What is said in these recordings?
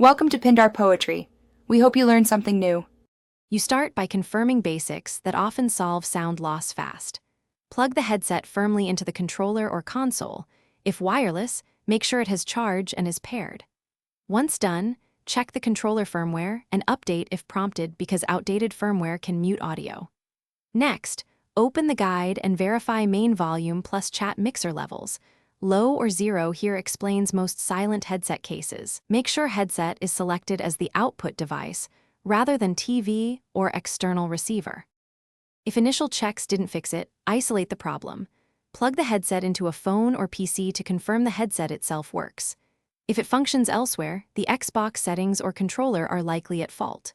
Welcome to Pindar Poetry. We hope you learned something new. You start by confirming basics that often solve sound loss fast. Plug the headset firmly into the controller or console. If wireless, make sure it has charge and is paired. Once done, check the controller firmware and update if prompted because outdated firmware can mute audio. Next, open the guide and verify main volume plus chat mixer levels. Low or zero here explains most silent headset cases. Make sure headset is selected as the output device rather than TV or external receiver. If initial checks didn't fix it, isolate the problem. Plug the headset into a phone or PC to confirm the headset itself works. If it functions elsewhere, the Xbox settings or controller are likely at fault.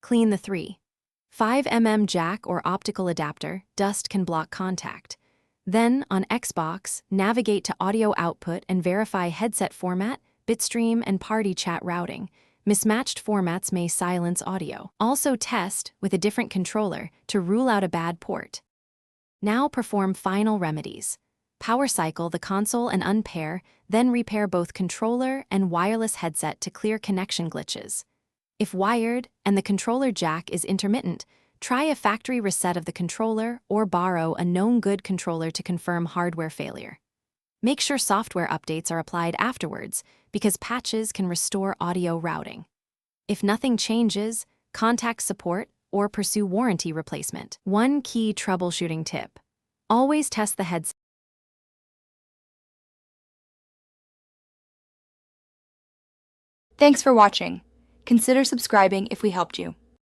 Clean the 3.5 jack or optical adapter, dust can block contact. Then, on Xbox, navigate to audio output and verify headset format, bitstream, and party chat routing. Mismatched formats may silence audio. Also test with a different controller to rule out a bad port. Now perform final remedies. Power cycle the console and unpair, then repair both controller and wireless headset to clear connection glitches. If wired and the controller jack is intermittent, try a factory reset of the controller or borrow a known good controller to confirm hardware failure. Make sure software updates are applied afterwards because patches can restore audio routing. If nothing changes, contact support or pursue warranty replacement. One key troubleshooting tip: always test the headset. Thanks for watching. Consider subscribing if we helped you.